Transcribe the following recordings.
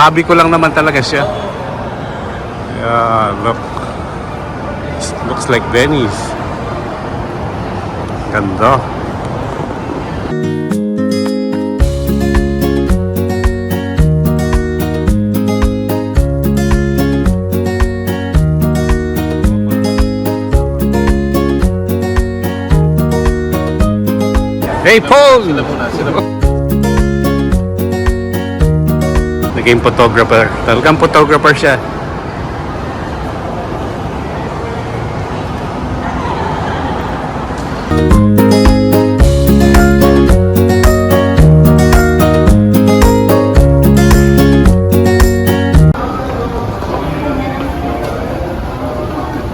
hobby ko lang naman talaga siya. Yeah, look. It looks like Venice. Ganda. Hey Paul! Naging photographer. Talagang photographer siya.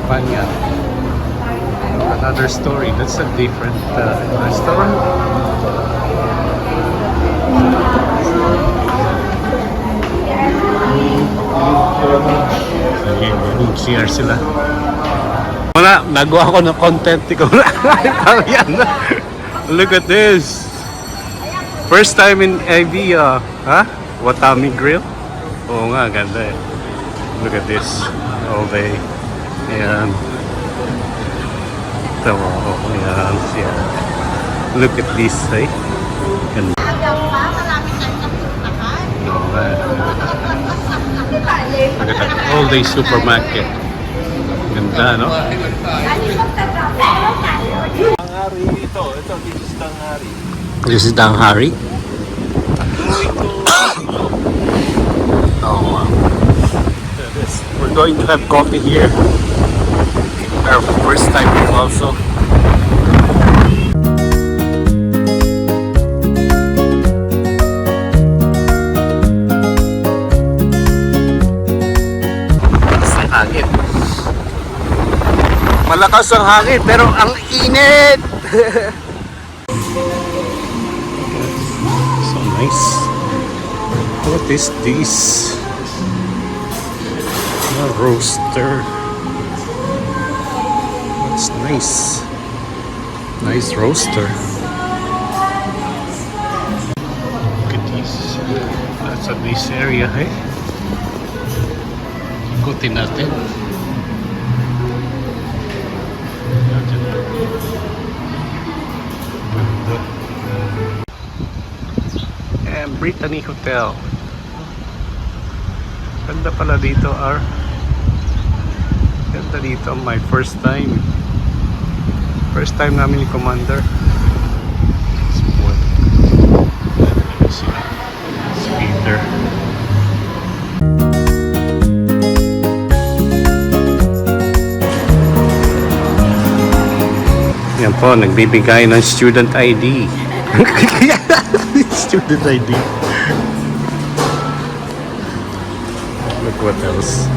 Panya. Another story. That's a different restaurant. CR sila. Wala, nagawa ko ng content ko. Look at this. First time in Evia. Ha? Watami Grill? Oo nga, ganda eh. Look at this. All day. Ayan. Tawa ko. Ayan. CR. Look at this eh. Ganda. All day supermarket. Ganda, no? Tanghari ito. This is Tanghari. This is Tanghari? Oh, wow. We're going to have coffee here. Our first time also. Hangin. Malakas ang hangin pero ang init. So nice. What is this? A roaster. That's nice. Nice roaster. Look at this. That's a nice area, eh? Ikutin natin. And Brittany Hotel. Ganda pala dito, Ganda dito. My first time. First time namin ni Commander. Speeder. Yan po, nagbibigay ng student ID. Student ID. Look what else.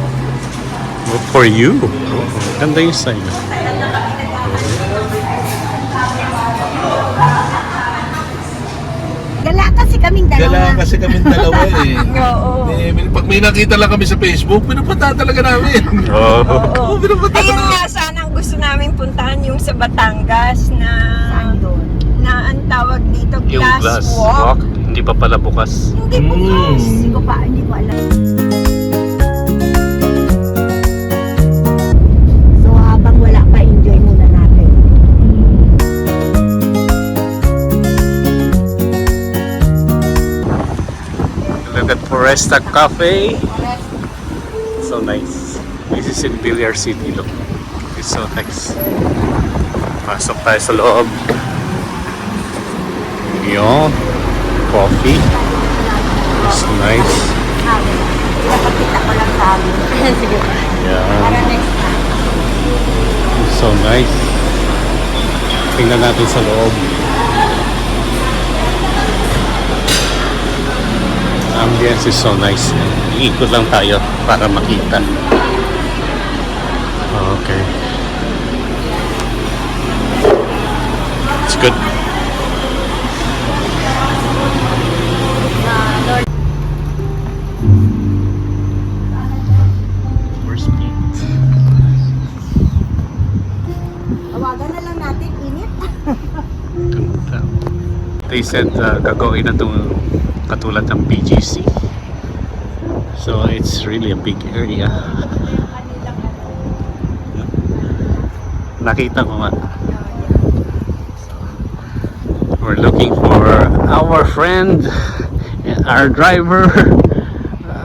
Look for you. Oh, ganda yung sign. Gala kasi kaming dalawa. Eh. Oo. Pag may nakita lang kami sa Facebook, pinupunta talaga namin. Oh. Pinupunta Ayun talaga. nga sana ang gusto namin puntahan yung sa Batangas na ang tawag dito Yung glass walk. Hindi pa pala bukas. Hindi bukas. Hindi ko alam. So habang wala pa, enjoy muna natin. Look at Foresta Cafe. So nice. This is in Villar City. Look. It's so nice. Pasok tayo sa loob. Yun. Coffee. It's nice. Napakita ko lang sa amin. Sige pa. Yeah. Para next time. It's so nice. Tingnan natin sa loob. Ambience is so nice. Iikot lang tayo para makita. Okay. It's good. Where's Pete? Tawagan na lang natin, init. They said gagawin na itong katulad ng BGC. So it's really a big area. Nakita ko nga. We're looking for our friend, our driver,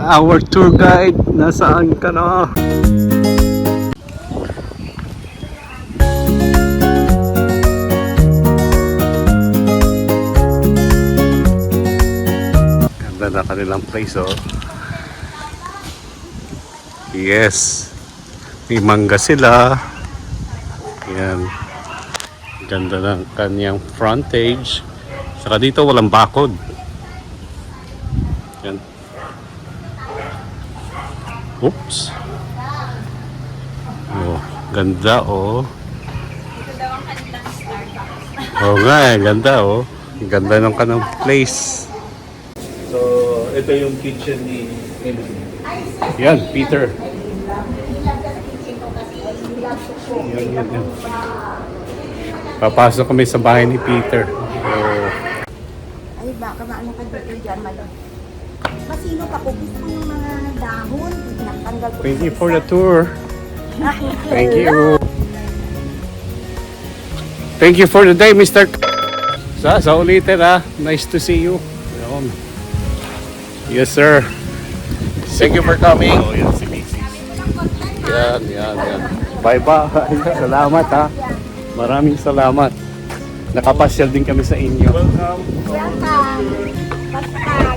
our tour guide. Nasaan ka na? Ganda na kanilang place, oh. Yes. May mangga sila. Yan. Ganda ng kanyang frontage. Saka dito walang bakod. Yan. Oops. Oh, ganda oh. Oo nga eh, ganda oh. Ganda ng kanang place. So, ito yung kitchen ni Emily. Yan, Peter. Yan. Papasok kami sa bahay ni Peter. Oh. Ay, baka maano ka dito dyan, malo. Masino ka po? Gusto mo yung mga dahon? Natanggal ko. Thank you for the tour. Thank you. Thank you for the day, Mr. Sa ulitin ha. Nice to see you. Yun. Yes, sir. Thank you for coming. Oh, yan si Mrs. Yan. Bye-bye. Salamat ha. Maraming salamat. Nakapasyal din kami sa inyo. Welcome. Welcome. Basta.